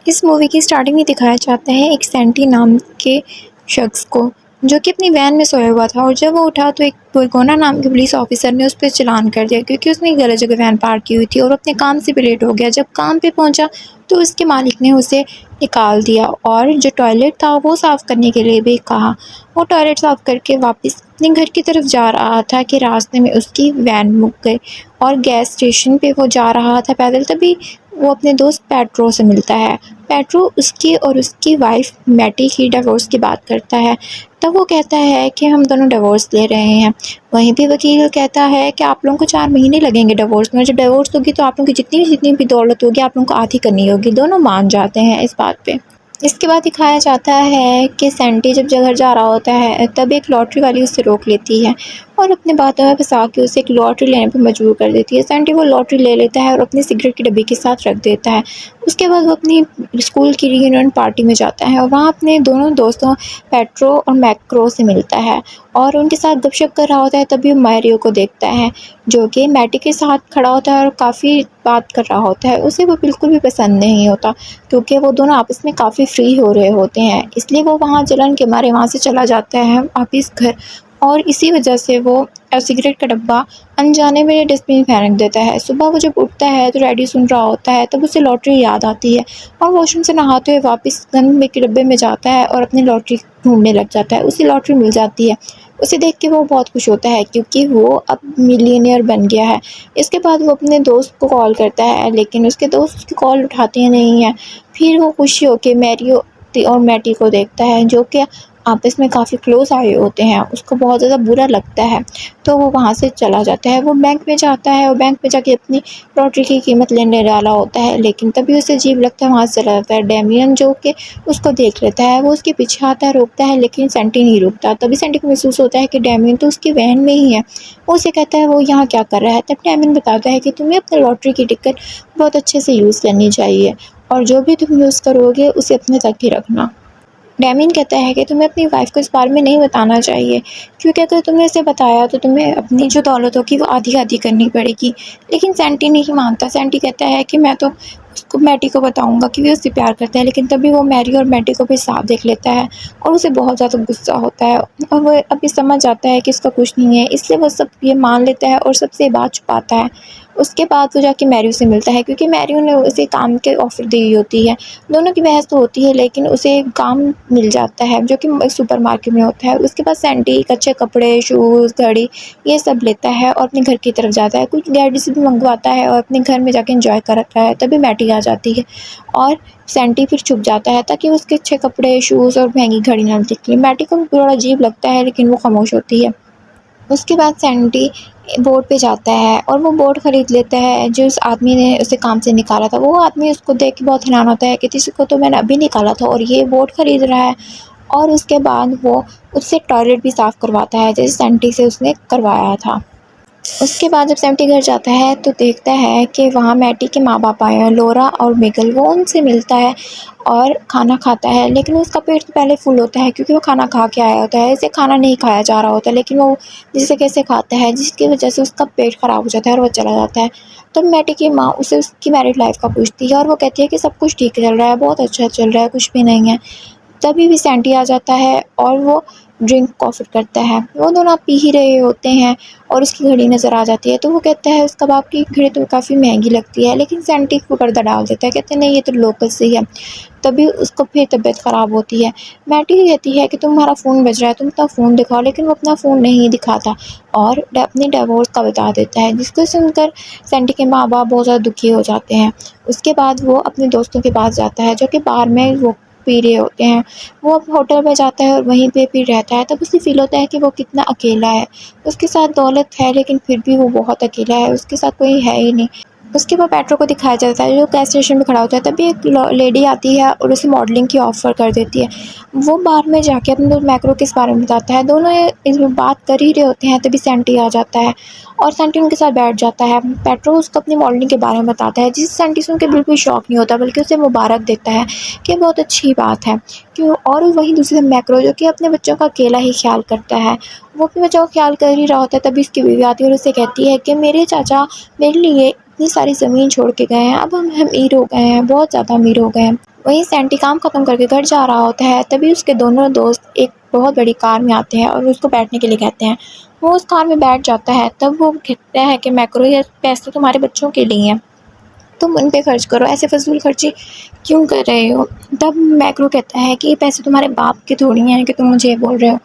इस मूवी की स्टार्टिंग में दिखाया जाता है एक सैंटी नाम के शख्स को, जो कि अपनी वैन में सोया हुआ था। और जब वो उठा तो एक बुरगोना नाम के पुलिस ऑफिसर ने उस पर चालान कर दिया, क्योंकि उसने गलत जगह वैन पार्क की हुई थी और अपने काम से भी लेट हो गया। जब काम पे पहुंचा तो उसके मालिक ने उसे निकाल दिया और जो टॉयलेट था वो साफ़ करने के लिए भी कहा। वो टॉयलेट साफ़ करके वापस अपने घर की तरफ जा रहा था कि रास्ते में उसकी वैन रुक गई और गैस स्टेशन पे वो जा रहा था पैदल। तभी वो अपने दोस्त पेट्रो से मिलता है। पेट्रो उसकी और उसकी वाइफ मैटी की डिवोर्स की बात करता है। तब वो कहता है कि हम दोनों डिवोर्स ले रहे हैं। वहीं पे वकील कहता है कि आप लोगों को 4 महीने लगेंगे डिवोर्स में। जब डिवोर्स होगी तो आप लोगों की जितनी भी दौलत होगी आप लोगों को आधी करनी होगी। दोनों मान जाते हैं इस बात पे। इसके बाद दिखाया जाता है कि सैंटी जब घर जा रहा होता है तब एक लॉटरी वाली उसे रोक लेती है और अपने बातों में फंसा के उसे एक लॉटरी लेने पर मजबूर कर देती है। सैंटी वो लॉटरी ले लेता है और अपनी सिगरेट की डब्बी के साथ रख देता है। उसके बाद वो अपनी स्कूल की रीयूनियन पार्टी में जाता है और वहाँ अपने दोनों दोस्तों पेट्रो और मैक्रो से मिलता है और उनके साथ गपशप कर रहा होता है। तभी वो मैरियो को देखता है, जो कि मैटी के साथ खड़ा होता है और काफ़ी बात कर रहा होता है। उसे वो बिल्कुल भी पसंद नहीं होता, क्योंकि वो दोनों आपस में काफ़ी फ्री हो रहे होते हैं। इसलिए वो वहाँ जलन के मारे वहाँ से चला जाता है वापिस घर, और इसी वजह से वो सिगरेट का डब्बा अनजाने में डस्टबिन में फेंक देता है। सुबह वो जब उठता है तो रेडियो सुन रहा होता है, तब उसे लॉटरी याद आती है और वॉशरूम से नहाते हुए वापस गन में के डब्बे में जाता है और अपनी लॉटरी ढूंढने लग जाता है। उसे लॉटरी मिल जाती है। उसे देख के वो बहुत खुश होता है, क्योंकि वो अब मिलियनेयर बन गया है। इसके बाद वो अपने दोस्त को कॉल करता है, लेकिन उसके दोस्त उसकी कॉल उठाते नहीं हैं। फिर वो खुशी होकर मैरियो और मैटी को देखता है, जो कि आपस में काफ़ी क्लोज आए होते हैं। उसको बहुत ज़्यादा बुरा लगता है, तो वो वहाँ से चला जाता है। वो बैंक में जाता है और बैंक में जाके अपनी लॉटरी की कीमत लेने वाला होता है, लेकिन तभी उसे अजीब लगता है, वहाँ से चला जाता है। डेमियन जो कि उसको देख लेता है, वो उसके पीछे आता है, रोकता है, लेकिन सेंटी नहीं रुकता। तभी सेंटी को महसूस होता है कि डेमियन तो उसकी वैन में ही है। वो उसे कहता है वो यहाँ क्या कर रहा है। तब डेमियन बताता है कि तुम्हें अपने लॉटरी की टिकट बहुत अच्छे से यूज़ करनी चाहिए और जो भी तुम यूज़ करोगे उसे अपने तक ही रखना। डेमिन कहता है कि तुम्हें अपनी वाइफ को इस बारे में नहीं बताना चाहिए, क्योंकि अगर तुमने इसे बताया तो तुम्हें अपनी जो दौलत होगी वो आधी आधी करनी पड़ेगी। लेकिन सैंटी नहीं मानता। सैंटी कहता है कि मैं तो उसको मैटी को बताऊंगा कि वो उससे प्यार करता है। लेकिन तभी वो मैरी और मैटी को भी साफ देख लेता है और उसे बहुत ज़्यादा गुस्सा होता है और वो अभी समझ आता है कि इसका कुछ नहीं है, इसलिए वो सब ये मान लेता है और सबसे बात छुपाता है। उसके बाद वो जाके मैरियो से मिलता है, क्योंकि मैरियो ने उसे काम के ऑफ़र दी होती है। दोनों की बहस तो होती है, लेकिन उसे काम मिल जाता है जो कि सुपरमार्केट में होता है। उसके बाद सैंटी अच्छे कपड़े, शूज़, घड़ी ये सब लेता है और अपने घर की तरफ जाता है। कुछ गैजेट्स भी मंगवाता है और अपने घर में जाके एंजॉय करता है। तभी मैटी आ जाती है और सैंटी फिर छुप जाता है ताकि उसके अच्छे कपड़े, शूज़ और महंगी घड़ी ना दिखे। मैटी को भी थोड़ा अजीब लगता है, लेकिन वो खामोश होती है। उसके बाद सैंडी बोट पे जाता है और वो बोट ख़रीद लेता है जो उस आदमी ने उसे काम से निकाला था। वो आदमी उसको देख के बहुत हैरान होता है कि इसको तो मैंने अभी निकाला था और ये बोट ख़रीद रहा है। और उसके बाद वो उससे टॉयलेट भी साफ़ करवाता है, जैसे सैंटी से उसने करवाया था। उसके बाद जब सैंटी घर जाता है तो देखता है कि वहाँ मैटी के माँ-बाप आए हैं, लौरा और मिगल। वो उनसे मिलता है और खाना खाता है, लेकिन उसका पेट तो पहले फुल होता है, क्योंकि वो खाना खा के आया होता है। इसे खाना नहीं खाया जा रहा होता, लेकिन वो जिसे कैसे खाता है, जिसकी वजह से उसका पेट ख़राब हो जाता है और वो चला जाता है। तब मैटी की माँ उसे उसकी मैरिड लाइफ़ का पूछती है और वो कहती है कि सब कुछ ठीक चल रहा है, बहुत अच्छा चल रहा है, कुछ भी नहीं है। तभी विसेंटी आ जाता है और वो ड्रिंक ऑफ़र करता है। वो दोनों पी ही रहे होते हैं और उसकी घड़ी नज़र आ जाती है, तो वो कहता है उसका बाप की घड़ी तो काफ़ी महंगी लगती है, लेकिन सेंटी को पर्दा डाल देता है, कहते हैं नहीं ये तो लोकल से ही है। तभी उसको फिर तबीयत ख़राब होती है। मैटी कहती है कि तुम्हारा फ़ोन बज रहा है, तुम अपना फ़ोन दिखाओ, लेकिन वो अपना फ़ोन नहीं दिखाता और अपनी डिवोर्स का बता देता है, जिसको सुनकर सेंटी के माँ-बाप बहुत ज़्यादा दुखी हो जाते हैं। उसके बाद वो अपने दोस्तों के पास जाता है, जो कि बार में वो पी रहे होते हैं। वो अब होटल में जाता है और वहीं पे फिर रहता है, तब उसे फ़ील होता है कि वो कितना अकेला है। उसके साथ दौलत है, लेकिन फिर भी वो बहुत अकेला है, उसके साथ कोई है ही नहीं। उसके बाद पेट्रो को दिखाया जाता है जो गैस स्टेशन पे खड़ा होता है। तभी एक लेडी आती है और उसे मॉडलिंग की ऑफ़र कर देती है। वो बार में जाके अपने दोस्त मैक्रो के इस बारे में बताता है। दोनों इसमें बात कर ही रहे होते हैं, तभी सैंटी आ जाता है और सैंटी उनके साथ बैठ जाता है। पेट्रो उसको अपनी मॉडलिंग के बारे में बताता है, जिससे सैंटी सुन के बिल्कुल शॉक नहीं होता, बल्कि उसे मुबारक देता है कि बहुत अच्छी बात है। क्यों, और वहीं दूसरी तरफ मैक्रो, जो कि अपने बच्चों का अकेला ही ख्याल करता है, वो अपने बच्चों का ख्याल कर ही रहा होता है। तभी उसकी बीवी आती है और उसे कहती है कि मेरे चाचा मेरे लिए इतनी सारी ज़मीन छोड़ के गए हैं, अब हम अमीर हो गए हैं, बहुत ज़्यादा अमीर हो गए हैं। वहीं सैंटी काम ख़त्म करके घर जा रहा होता है, तभी उसके दोनों दोस्त एक बहुत बड़ी कार में आते हैं और उसको बैठने के लिए कहते हैं। वो उस कार में बैठ जाता है, तब वो कहता है कि मैक्रो, ये पैसे तुम्हारे बच्चों के लिए हैं, तुम उन पे खर्च करो, ऐसे फ़िज़ूल खर्ची क्यों कर रहे हो? तब मैक्रो कहता है कि ये पैसे तुम्हारे बाप के थोड़ी हैं कि तुम मुझे ये बोल रहे हो।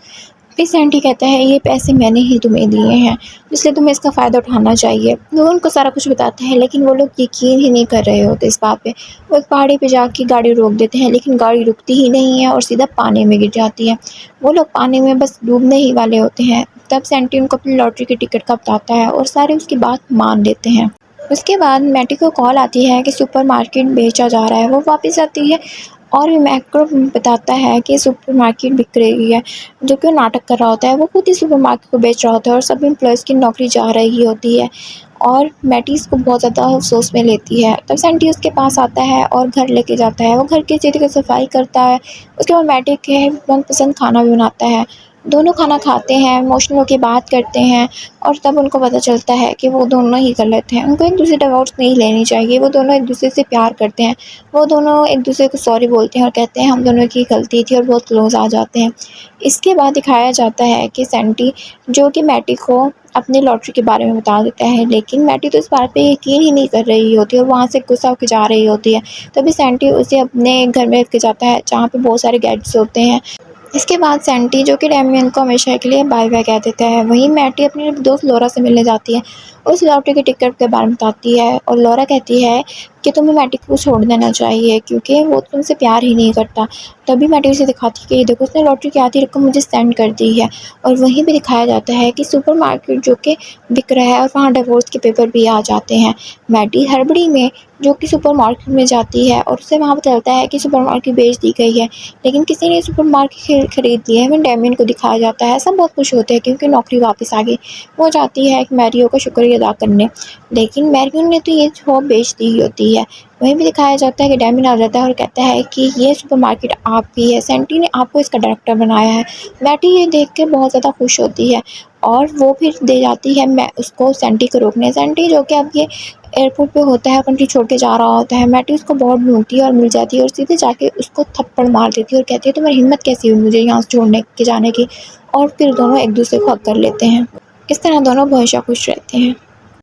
फिर सैंटी कहता है ये पैसे मैंने ही तुम्हें दिए हैं, इसलिए तुम्हें इसका फ़ायदा उठाना चाहिए। वो उनको सारा कुछ बताते हैं, लेकिन वो लोग यकीन ही नहीं कर रहे होते इस बात पे। वो एक पहाड़ी पे जाके गाड़ी रोक देते हैं, लेकिन गाड़ी रुकती ही नहीं है और सीधा पानी में गिर जाती है। वो लोग पानी में बस डूबने ही वाले होते हैं। तब सैंटी उनको अपनी लॉटरी की टिकट का बताता है और सारे उसकी बात मान लेते हैं। उसके बाद मैटी को कॉल आती है कि सुपरमार्केट बेचा जा रहा है। वो वापस आती है और मैक्रो बताता है कि सुपरमार्केट बिक रही है, जो कि वो नाटक कर रहा होता है। वो खुद ही सुपरमार्केट को बेच रहा होता है और सब एम्प्लॉइज़ की नौकरी जा रही होती है और मैटी इसको बहुत ज़्यादा अफ़सोस में लेती है। तब सैंटी उसके पास आता है और घर लेके जाता है। वो घर की अच्छी तरह सफाई करता है। उसके बाद मैटी के मनपसंद खाना भी बनाता है। दोनों खाना खाते हैं, इमोशनल होके बात करते हैं और तब उनको पता चलता है कि वो दोनों ही गलत हैं। उनको एक-दूसरे डिवोर्स नहीं लेनी चाहिए। वो दोनों एक-दूसरे से प्यार करते हैं। वो दोनों एक-दूसरे को सॉरी बोलते हैं और कहते हैं हम दोनों की गलती थी और बहुत क्लोज़ आ जाते हैं। इसके बाद दिखाया जाता है कि सैंटी, जो कि मैटी को अपनी लॉटरी के बारे में बता देता है, लेकिन मैटी तो इस बात पे यकीन ही नहीं कर रही होती और वहाँ से गुस्सा होके जा रही होती है। तभी सैंटी उसे अपने घर में लेके जाता है, जहाँ पे बहुत सारे गैजेट्स होते हैं। इसके बाद सैंटी, जो कि डेमियन को हमेशा के लिए बाय बाय कह देता है। वहीं मैटी अपनी दोस्त लॉरा से मिलने जाती है, उस लॉटरी की टिकट के बारे में बताती है और लॉरा कहती है कि तुम्हें मैटी को छोड़ देना चाहिए क्योंकि वो तुमसे प्यार ही नहीं करता। तभी मैटी उसे दिखाती है कि ये देखो, उसने लॉटरी की आधी रकम मुझे सेंड कर दी है। और वहीं पे दिखाया जाता है कि सुपरमार्केट जो कि बिक रहा है और वहाँ डिवोर्स के पेपर भी आ जाते हैं। मैटी हड़बड़ी में जो कि सुपरमार्केट में जाती है और उसे वहाँ पता चलता है कि सुपरमार्केट बेच दी गई है, लेकिन किसी ने सुपरमार्केट खरीद लिया है। वहीं डेमियन को दिखाया जाता है। सब बहुत खुश होते हैं क्योंकि नौकरी वापस आ गई। वो जाती है मैरियो का शुक्रिया अदा करने, लेकिन मैरियो ने तो ये जॉब बेच दी होती है। वहीं भी दिखाया जाता है कि डेमियन आ जाता है और कहता है कि ये सुपरमार्केट आपकी है, सैंटी ने आपको इसका डायरेक्टर बनाया है। मैटी ये देख के बहुत ज़्यादा खुश होती है और वो फिर दे जाती है मैं उसको सैंटी को रोकने। सैंटी, जो कि अब ये एयरपोर्ट पे होता है, कंट्री छोड़ के जा रहा होता है, मैटी उसको बहुत ढूंढती है और मिल जाती है और सीधे जाके उसको थप्पड़ मार देती है और कहती है तुम्हारी हिम्मत कैसी हुई मुझे यहाँ से छोड़ने के जाने की। और फिर दोनों एक दूसरे को हक कर लेते हैं। इस तरह दोनों हमेशा खुश रहते हैं।